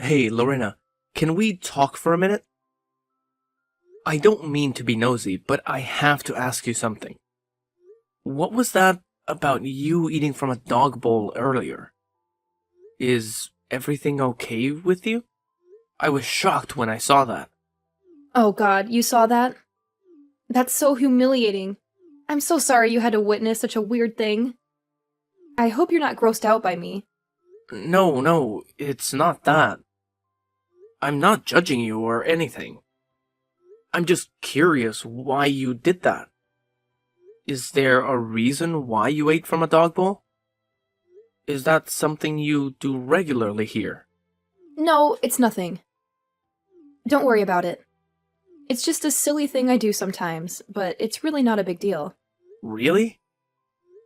Hey, Lorena, can we talk for a minute? I don't mean to be nosy, but I have to ask you something. What was that about you eating from a dog bowl earlier? Is everything okay with you? I was shocked when I saw that. Oh god, you saw that? That's so humiliating. I'm so sorry you had to witness such a weird thing. I hope you're not grossed out by me. No, it's not that. I'm not judging you or anything. I'm just curious why you did that. Is there a reason why you ate from a dog bowl? Is that something you do regularly here? No, it's nothing. Don't worry about it. It's just a silly thing I do sometimes, but it's really not a big deal. Really?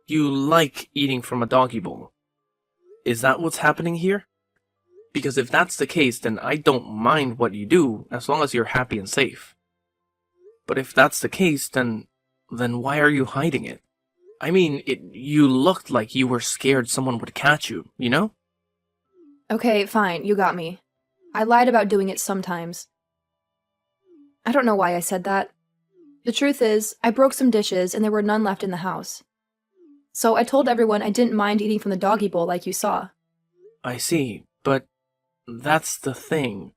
You like eating from a doggy bowl. Is that what's happening here? Because if that's the case, then I don't mind what you do as long as you're happy and safe. But if that's the case, then why are you hiding it? I mean, you looked like you were scared someone would catch you, you know? Okay, fine, you got me. I lied about doing it sometimes. I don't know why I said that. The truth is, I broke some dishes and there were none left in the house. So I told everyone I didn't mind eating from the doggy bowl like you saw. I see, but that's the thing.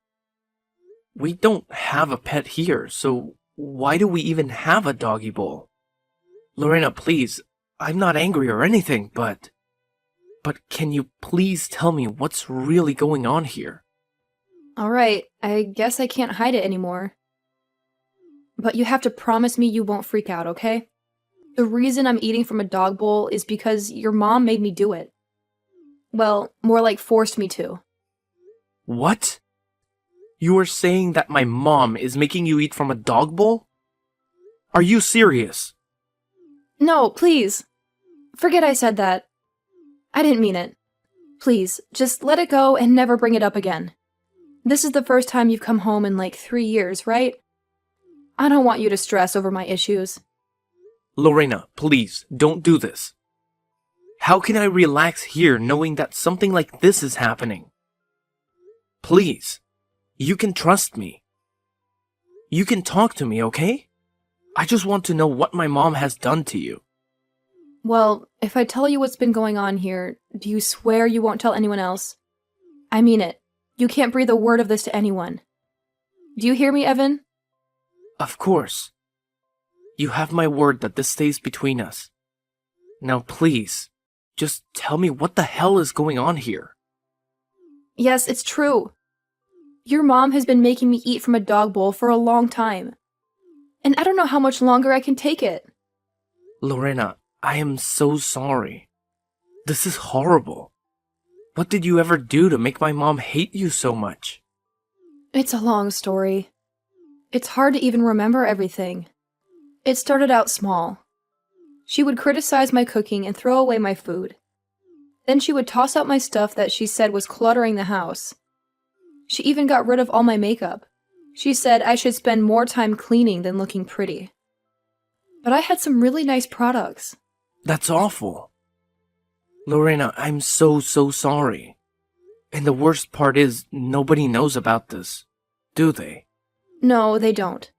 We don't have a pet here, so why do we even have a doggy bowl? Lorena, please, I'm not angry or anything, but can you please tell me what's really going on here? Alright, I guess I can't hide it anymore. But you have to promise me you won't freak out, okay? The reason I'm eating from a dog bowl is because your mom made me do it. Well, more like forced me to. What? You are saying that my mom is making you eat from a dog bowl? Are you serious? No, please. Forget I said that. I didn't mean it. Please, just let it go and never bring it up again. This is the first time you've come home in like 3 years, right? I don't want you to stress over my issues. Lorena, please, don't do this. How can I relax here knowing that something like this is happening? Please, you can trust me. You can talk to me, okay? I just want to know what my mom has done to you. Well, if I tell you what's been going on here, do you swear you won't tell anyone else? I mean it. You can't breathe a word of this to anyone. Do you hear me, Evan? Of course. You have my word that this stays between us. Now please, just tell me what the hell is going on here. Yes, it's true. Your mom has been making me eat from a dog bowl for a long time. And I don't know how much longer I can take it. Lorena, I am so sorry. This is horrible. What did you ever do to make my mom hate you so much? It's a long story. It's hard to even remember everything. It started out small. She would criticize my cooking and throw away my food. Then she would toss out my stuff that she said was cluttering the house. She even got rid of all my makeup. She said I should spend more time cleaning than looking pretty. But I had some really nice products. That's awful. Lorena, I'm so sorry. And the worst part is, nobody knows about this, do they? No, they don't.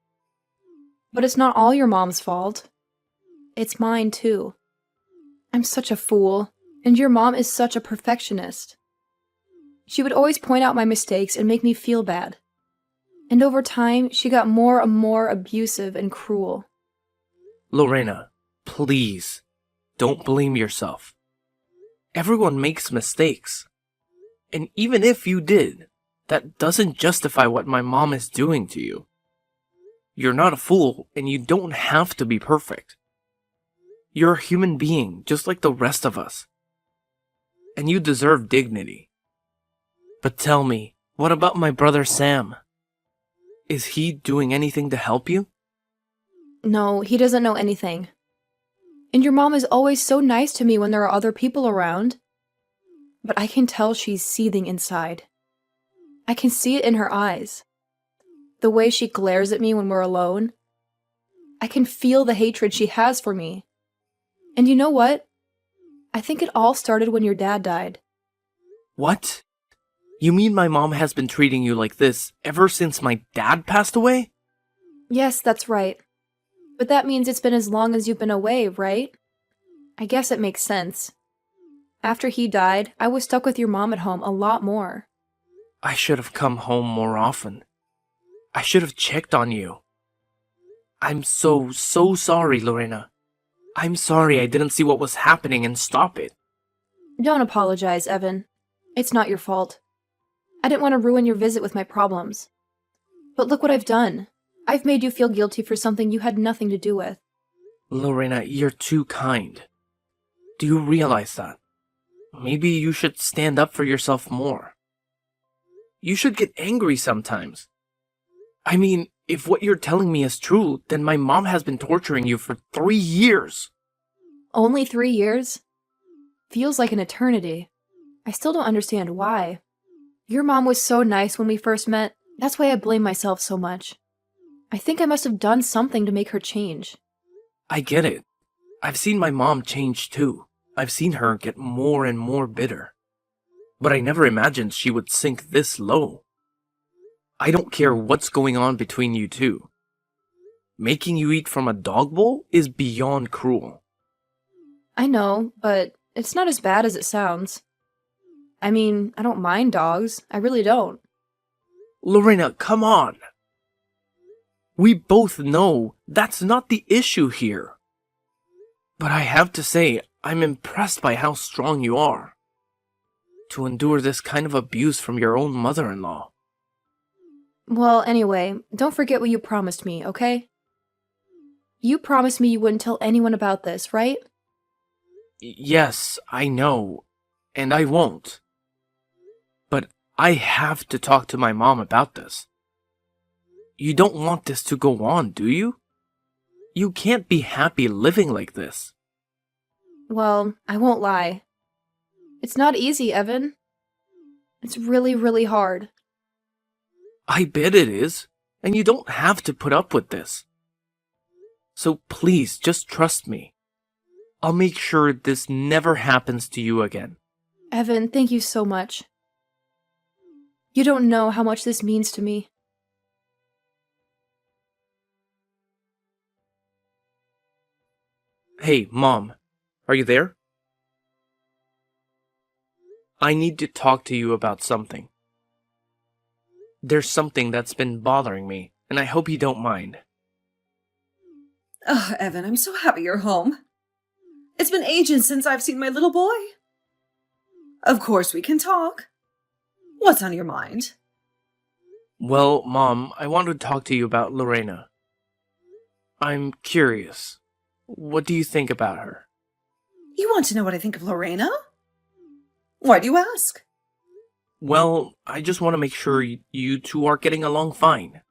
But it's not all your mom's fault. It's mine, too. I'm such a fool, and your mom is such a perfectionist. She would always point out my mistakes and make me feel bad. And over time, she got more and more abusive and cruel. Lorena, please, don't blame yourself. Everyone makes mistakes. And even if you did, that doesn't justify what my mom is doing to you. You're not a fool, and you don't have to be perfect. You're a human being, just like the rest of us. And you deserve dignity. But tell me, what about my brother Sam? Is he doing anything to help you? No, he doesn't know anything. And your mom is always so nice to me when there are other people around. But I can tell she's seething inside. I can see it in her eyes. The way she glares at me when we're alone. I can feel the hatred she has for me. And you know what? I think it all started when your dad died. What? You mean my mom has been treating you like this ever since my dad passed away? Yes, that's right. But that means it's been as long as you've been away, right? I guess it makes sense. After he died, I was stuck with your mom at home a lot more. I should have come home more often. I should have checked on you. I'm so sorry, Lorena. I'm sorry I didn't see what was happening and stop it. Don't apologize, Evan. It's not your fault. I didn't want to ruin your visit with my problems. But look what I've done. I've made you feel guilty for something you had nothing to do with. Lorena, you're too kind. Do you realize that? Maybe you should stand up for yourself more. You should get angry sometimes. I mean, if what you're telling me is true, then my mom has been torturing you for 3 years. Only 3 years? Feels like an eternity. I still don't understand why. Your mom was so nice when we first met. That's why I blame myself so much. I think I must have done something to make her change. I get it. I've seen my mom change too. I've seen her get more and more bitter. But I never imagined she would sink this low. I don't care what's going on between you two. Making you eat from a dog bowl is beyond cruel. I know, but it's not as bad as it sounds. I mean, I don't mind dogs. I really don't. Lorena, come on. We both know that's not the issue here. But I have to say, I'm impressed by how strong you are. To endure this kind of abuse from your own mother-in-law. Well, anyway, don't forget what you promised me, okay? You promised me you wouldn't tell anyone about this, right? Yes, I know. And I won't. But I have to talk to my mom about this. You don't want this to go on, do you? You can't be happy living like this. Well, I won't lie. It's not easy, Evan. It's really, really hard. I bet it is, and you don't have to put up with this. So please, just trust me. I'll make sure this never happens to you again. Evan, thank you so much. You don't know how much this means to me. Hey, Mom, are you there? I need to talk to you about something. There's something that's been bothering me, and I hope you don't mind. Oh, Evan, I'm so happy you're home. It's been ages since I've seen my little boy. Of course we can talk. What's on your mind? Well, Mom, I want to talk to you about Lorena. I'm curious. What do you think about her? You want to know what I think of Lorena? Why do you ask? Well, I just want to make sure you two are getting along fine.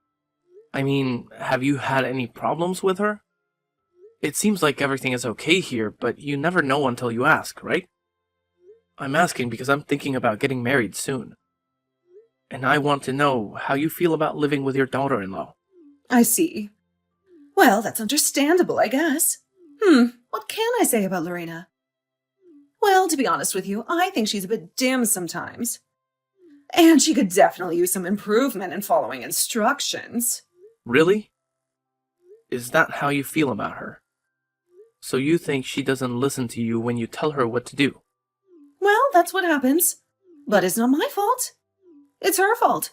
I mean, have you had any problems with her? It seems like everything is okay here, but you never know until you ask, right? I'm asking because I'm thinking about getting married soon. And I want to know how you feel about living with your daughter-in-law. I see. Well, that's understandable, I guess. What can I say about Lorena? Well, to be honest with you, I think she's a bit dim sometimes. And she could definitely use some improvement in following instructions. Really? Is that how you feel about her? So you think she doesn't listen to you when you tell her what to do? Well, that's what happens. But it's not my fault. It's her fault.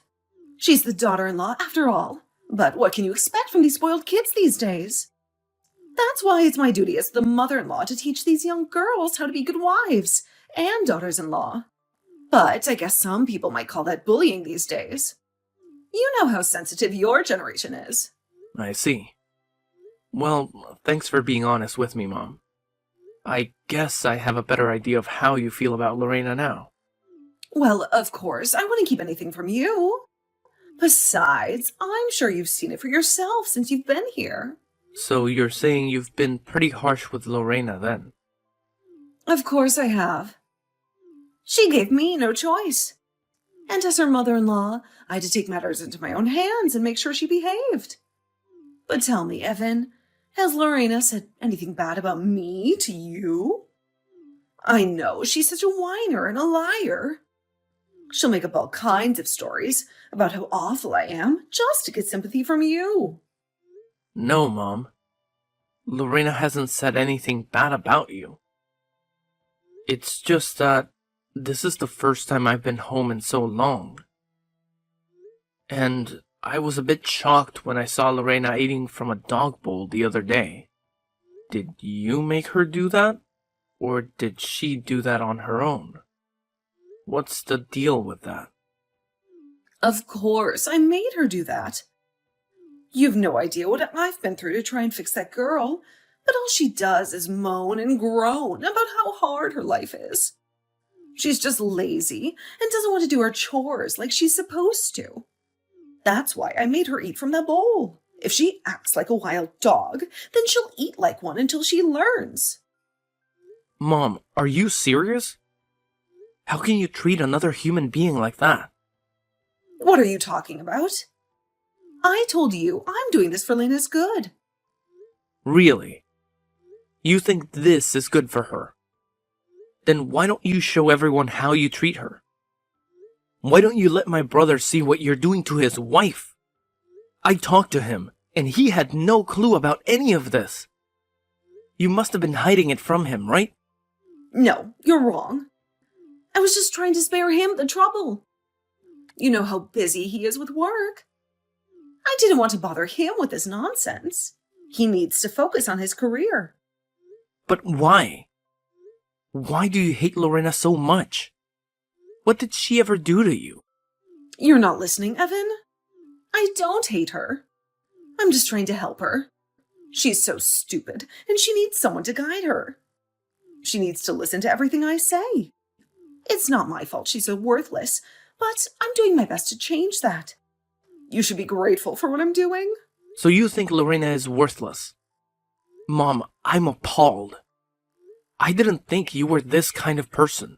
She's the daughter-in-law after all. But what can you expect from these spoiled kids these days? That's why it's my duty as the mother-in-law to teach these young girls how to be good wives and daughters-in-law. But I guess some people might call that bullying these days. You know how sensitive your generation is. I see. Well, thanks for being honest with me, Mom. I guess I have a better idea of how you feel about Lorena now. Well, of course, I wouldn't keep anything from you. Besides, I'm sure you've seen it for yourself since you've been here. So you're saying you've been pretty harsh with Lorena then? Of course I have. She gave me no choice. And as her mother-in-law, I had to take matters into my own hands and make sure she behaved. But tell me, Evan, has Lorena said anything bad about me to you? I know she's such a whiner and a liar. She'll make up all kinds of stories about how awful I am just to get sympathy from you. No, Mom. Lorena hasn't said anything bad about you. It's just that this is the first time I've been home in so long. And I was a bit shocked when I saw Lorena eating from a dog bowl the other day. Did you make her do that? Or did she do that on her own? What's the deal with that? Of course, I made her do that. You've no idea what I've been through to try and fix that girl, but all she does is moan and groan about how hard her life is. She's just lazy and doesn't want to do her chores like she's supposed to. That's why I made her eat from the bowl. If she acts like a wild dog, then she'll eat like one until she learns. Mom, are you serious? How can you treat another human being like that? What are you talking about? I told you I'm doing this for Lena's good. Really? You think this is good for her? Then why don't you show everyone how you treat her? Why don't you let my brother see what you're doing to his wife? I talked to him, and he had no clue about any of this. You must have been hiding it from him, right? No, you're wrong. I was just trying to spare him the trouble. You know how busy he is with work. I didn't want to bother him with this nonsense. He needs to focus on his career. But why? Why do you hate Lorena so much? What did she ever do to you? You're not listening, Evan. I don't hate her. I'm just trying to help her. She's so stupid, and she needs someone to guide her. She needs to listen to everything I say. It's not my fault she's so worthless, but I'm doing my best to change that. You should be grateful for what I'm doing. So you think Lorena is worthless? Mom, I'm appalled. I didn't think you were this kind of person.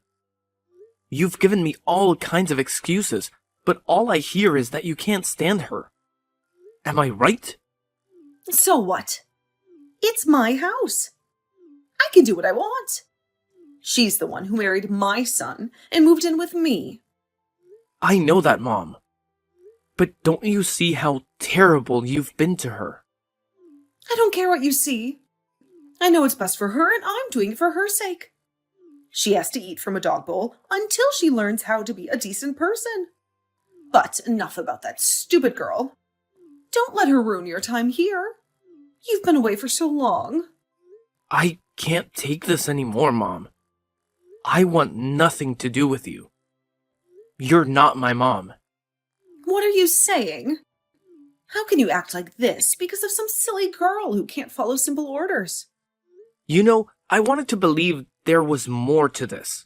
You've given me all kinds of excuses, but all I hear is that you can't stand her. Am I right? So what? It's my house. I can do what I want. She's the one who married my son and moved in with me. I know that, Mom. But don't you see how terrible you've been to her? I don't care what you see. I know it's best for her, and I'm doing it for her sake. She has to eat from a dog bowl until she learns how to be a decent person. But enough about that stupid girl. Don't let her ruin your time here. You've been away for so long. I can't take this anymore, Mom. I want nothing to do with you. You're not my mom. What are you saying? How can you act like this because of some silly girl who can't follow simple orders? You know, I wanted to believe there was more to this.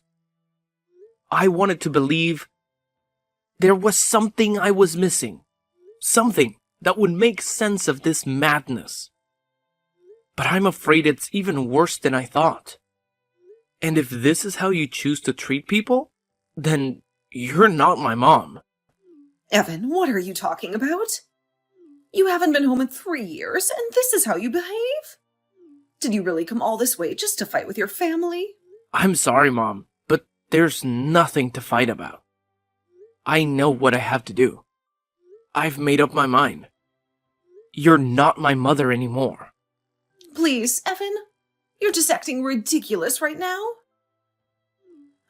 I wanted to believe there was something I was missing. Something that would make sense of this madness. But I'm afraid it's even worse than I thought. And if this is how you choose to treat people, then you're not my mom. Evan, what are you talking about? You haven't been home in 3 years, and this is how you behave? Did you really come all this way just to fight with your family? I'm sorry, Mom, but there's nothing to fight about. I know what I have to do. I've made up my mind. You're not my mother anymore. Please, Evan, you're just acting ridiculous right now.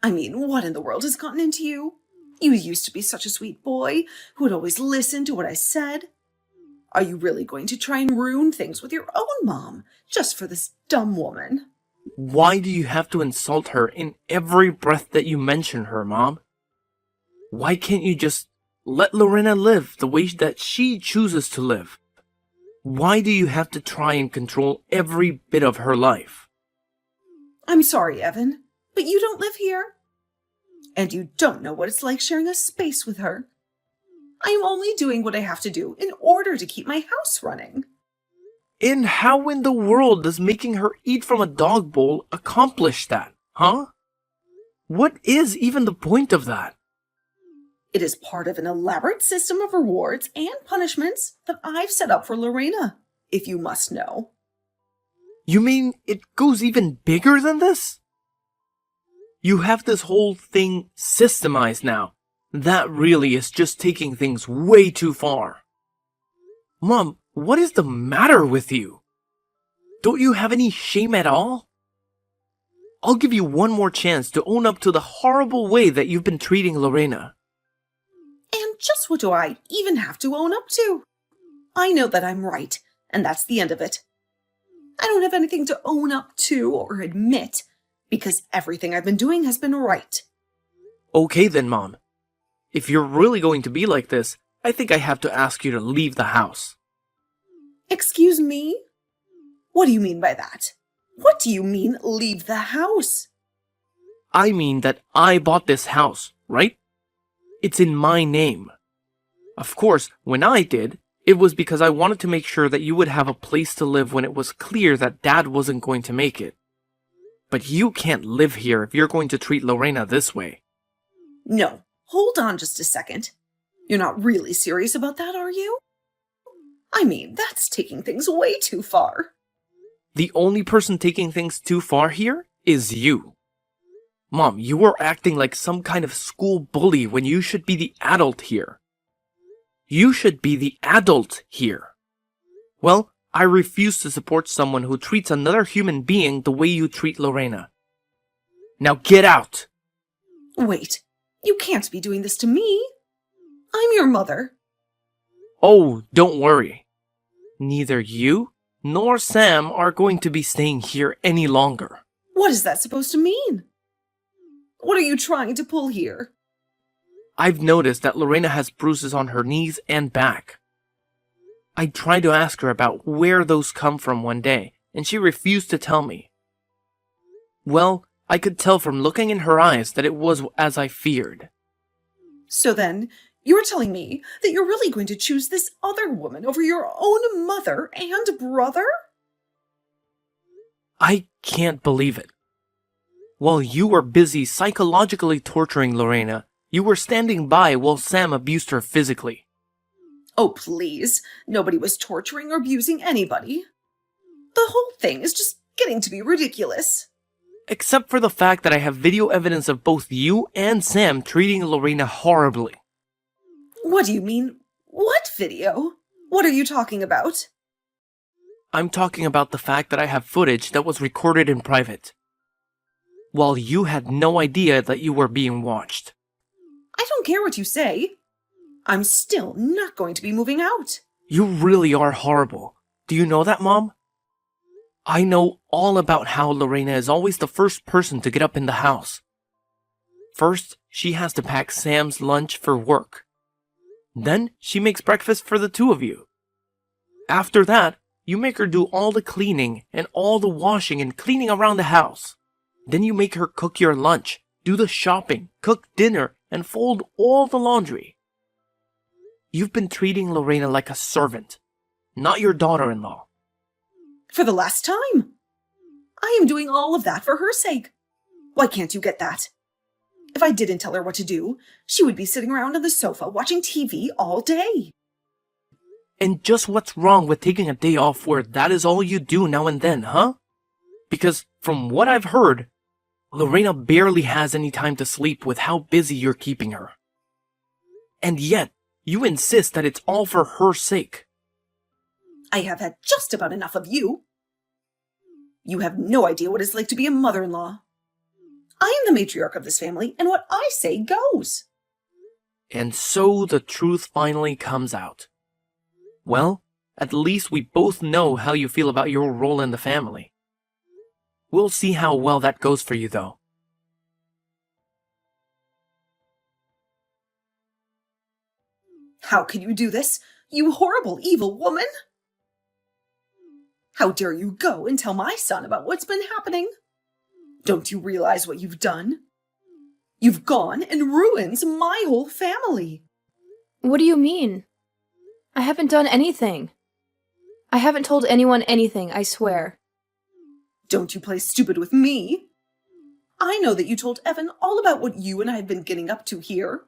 I mean, what in the world has gotten into you? You used to be such a sweet boy who would always listen to what I said. Are you really going to try and ruin things with your own mom just for this dumb woman? Why do you have to insult her in every breath that you mention her, Mom? Why can't you just let Lorena live the way that she chooses to live? Why do you have to try and control every bit of her life? I'm sorry, Evan, but you don't live here. And you don't know what it's like sharing a space with her. I am only doing what I have to do in order to keep my house running. And how in the world does making her eat from a dog bowl accomplish that, huh? What is even the point of that? It is part of an elaborate system of rewards and punishments that I've set up for Lorena, if you must know. You mean it goes even bigger than this? You have this whole thing systemized now, That really is just taking things way too far. Mom, what is the matter with you? Don't you have any shame at all? I'll give you one more chance to own up to the horrible way that you've been treating Lorena. And just what do I even have to own up to? I know that I'm right, and that's the end of it. I don't have anything to own up to or admit, because everything I've been doing has been right. Okay then, Mom. If you're really going to be like this, I think I have to ask you to leave the house. Excuse me? What do you mean by that? What do you mean, leave the house? I mean that I bought this house, right? It's in my name. Of course, when I did, it was because I wanted to make sure that you would have a place to live when it was clear that Dad wasn't going to make it. But you can't live here if you're going to treat Lorena this way. No, hold on just a second. You're not really serious about that, are you? I mean, that's taking things way too far. The only person taking things too far here is you. Mom, you are acting like some kind of school bully when you should be the adult here. You should be the adult here. Well, I refuse to support someone who treats another human being the way you treat Lorena. Now get out! Wait, you can't be doing this to me. I'm your mother. Oh, don't worry. Neither you nor Sam are going to be staying here any longer. What is that supposed to mean? What are you trying to pull here? I've noticed that Lorena has bruises on her knees and back. I tried to ask her about where those come from one day, and she refused to tell me. Well, I could tell from looking in her eyes that it was as I feared. So then, you're telling me that you're really going to choose this other woman over your own mother and brother? I can't believe it. While you were busy psychologically torturing Lorena, you were standing by while Sam abused her physically. Oh, please. Nobody was torturing or abusing anybody. The whole thing is just getting to be ridiculous. Except for the fact that I have video evidence of both you and Sam treating Lorena horribly. What do you mean? What video? What are you talking about? I'm talking about the fact that I have footage that was recorded in private, while you had no idea that you were being watched. I don't care what you say. I'm still not going to be moving out. You really are horrible. Do you know that, Mom? I know all about how Lorena is always the first person to get up in the house. First, she has to pack Sam's lunch for work. Then, she makes breakfast for the two of you. After that, you make her do all the cleaning and all the washing and cleaning around the house. Then you make her cook your lunch, do the shopping, cook dinner, and fold all the laundry. You've been treating Lorena like a servant, not your daughter-in-law. For the last time. I am doing all of that for her sake. Why can't you get that? If I didn't tell her what to do, she would be sitting around on the sofa watching TV all day. And just what's wrong with taking a day off where that is all you do now and then, huh? Because from what I've heard, Lorena barely has any time to sleep with how busy you're keeping her. And yet, you insist that it's all for her sake. I have had just about enough of you. You have no idea what it's like to be a mother-in-law. I am the matriarch of this family, and what I say goes. And so the truth finally comes out. Well, at least we both know how you feel about your role in the family. We'll see how well that goes for you, though. How can you do this, you horrible, evil woman? How dare you go and tell my son about what's been happening? Don't you realize what you've done? You've gone and ruined my whole family. What do you mean? I haven't done anything. I haven't told anyone anything, I swear. Don't you play stupid with me. I know that you told Evan all about what you and I have been getting up to here.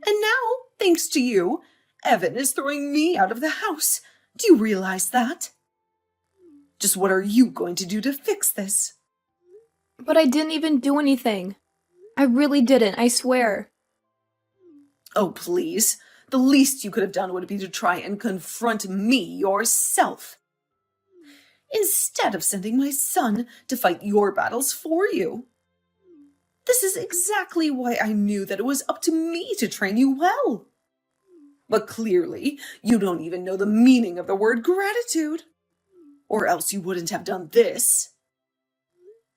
And now, thanks to you, Evan is throwing me out of the house. Do you realize that? Just what are you going to do to fix this? But I didn't even do anything. I really didn't, I swear. Oh, please. The least you could have done would be to try and confront me yourself, instead of sending my son to fight your battles for you. This is exactly why I knew that it was up to me to train you well. But clearly, you don't even know the meaning of the word gratitude. Or else you wouldn't have done this.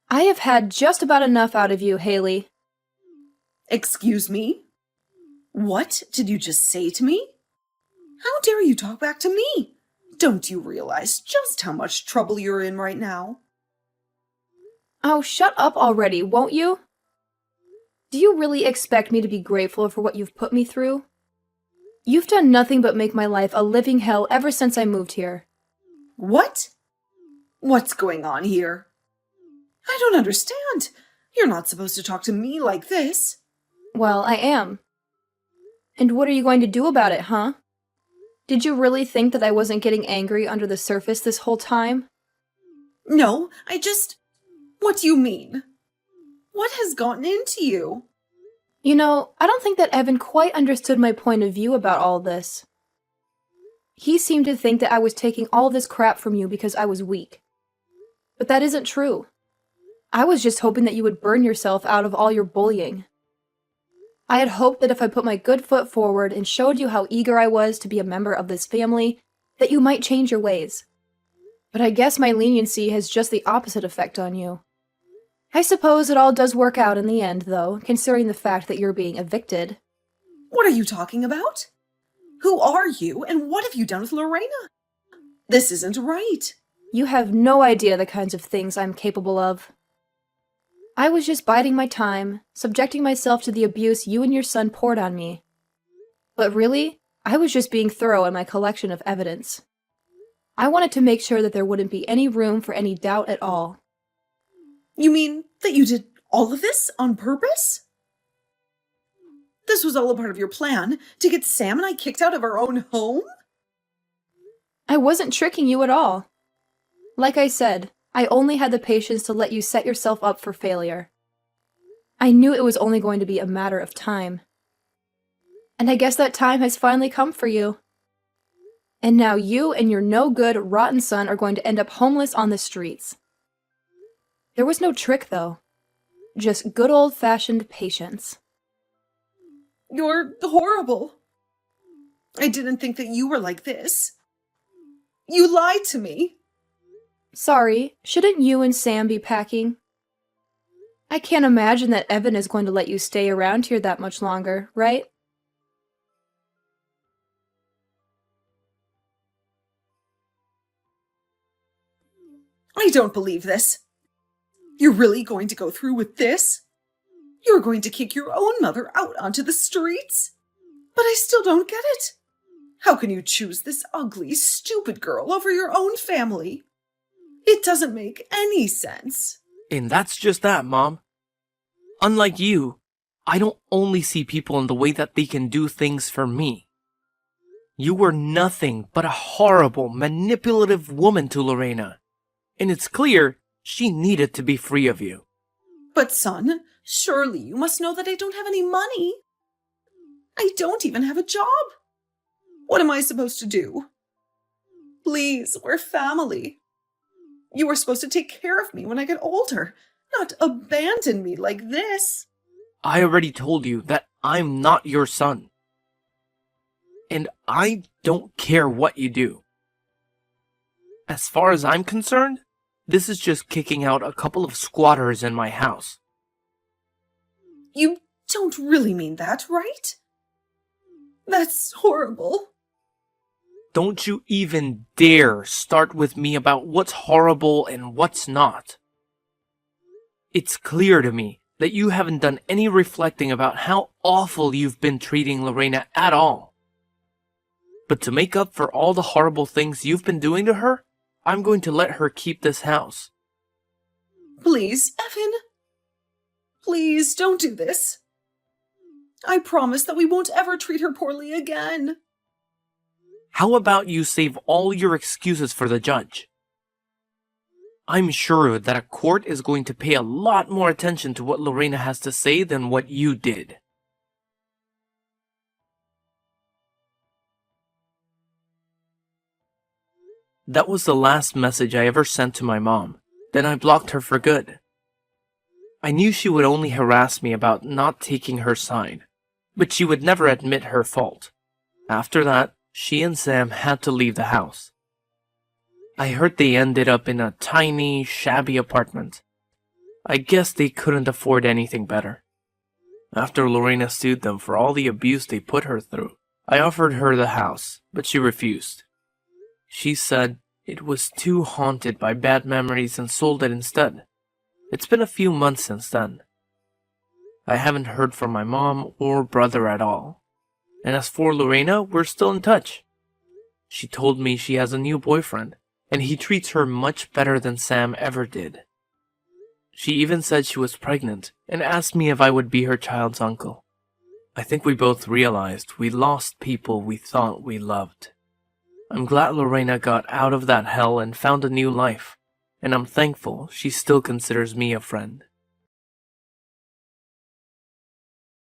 I have had just about enough out of you, Haley. Excuse me? What did you just say to me? How dare you talk back to me? Don't you realize just how much trouble you're in right now? Oh, shut up already, won't you? Do you really expect me to be grateful for what you've put me through? You've done nothing but make my life a living hell ever since I moved here. What? What's going on here? I don't understand. You're not supposed to talk to me like this. Well, I am. And what are you going to do about it, huh? Did you really think that I wasn't getting angry under the surface this whole time? No, What do you mean? What has gotten into you? You know, I don't think that Evan quite understood my point of view about all this. He seemed to think that I was taking all this crap from you because I was weak. But that isn't true. I was just hoping that you would burn yourself out of all your bullying. I had hoped that if I put my good foot forward and showed you how eager I was to be a member of this family, that you might change your ways. But I guess my leniency has just the opposite effect on you. I suppose it all does work out in the end, though, considering the fact that you're being evicted. What are you talking about? Who are you, and what have you done with Lorena? This isn't right. You have no idea the kinds of things I'm capable of. I was just biding my time, subjecting myself to the abuse you and your son poured on me. But really, I was just being thorough in my collection of evidence. I wanted to make sure that there wouldn't be any room for any doubt at all. You mean that you did all of this on purpose? This was all a part of your plan to get Sam and I kicked out of our own home? I wasn't tricking you at all. Like I said, I only had the patience to let you set yourself up for failure. I knew it was only going to be a matter of time. And I guess that time has finally come for you. And now you and your no-good, rotten son are going to end up homeless on the streets. There was no trick, though. Just good old-fashioned patience. You're horrible. I didn't think that you were like this. You lied to me. Sorry, shouldn't you and Sam be packing? I can't imagine that Evan is going to let you stay around here that much longer, right? I don't believe this. You're really going to go through with this? You're going to kick your own mother out onto the streets? But I still don't get it. How can you choose this ugly, stupid girl over your own family? It doesn't make any sense. And that's just that, Mom. Unlike you, I don't only see people in the way that they can do things for me. You were nothing but a horrible, manipulative woman to Lorena. And it's clear she needed to be free of you. But son, surely you must know that I don't have any money. I don't even have a job. What am I supposed to do? Please, we're family. You were supposed to take care of me when I get older, not abandon me like this. I already told you that I'm not your son. And I don't care what you do. As far as I'm concerned, this is just kicking out a couple of squatters in my house. You don't really mean that, right? That's horrible. Don't you even dare start with me about what's horrible and what's not. It's clear to me that you haven't done any reflecting about how awful you've been treating Lorena at all. But to make up for all the horrible things you've been doing to her, I'm going to let her keep this house. Please, Evan. Please don't do this. I promise that we won't ever treat her poorly again. How about you save all your excuses for the judge? I'm sure that a court is going to pay a lot more attention to what Lorena has to say than what you did. That was the last message I ever sent to my mom. Then I blocked her for good. I knew she would only harass me about not taking her side, but she would never admit her fault. After that, she and Sam had to leave the house. I heard they ended up in a tiny, shabby apartment. I guess they couldn't afford anything better. After Lorena sued them for all the abuse they put her through, I offered her the house, but she refused. She said it was too haunted by bad memories and sold it instead. It's been a few months since then. I haven't heard from my mom or brother at all. And as for Lorena, we're still in touch. She told me she has a new boyfriend, and he treats her much better than Sam ever did. She even said she was pregnant and asked me if I would be her child's uncle. I think we both realized we lost people we thought we loved. I'm glad Lorena got out of that hell and found a new life, and I'm thankful she still considers me a friend.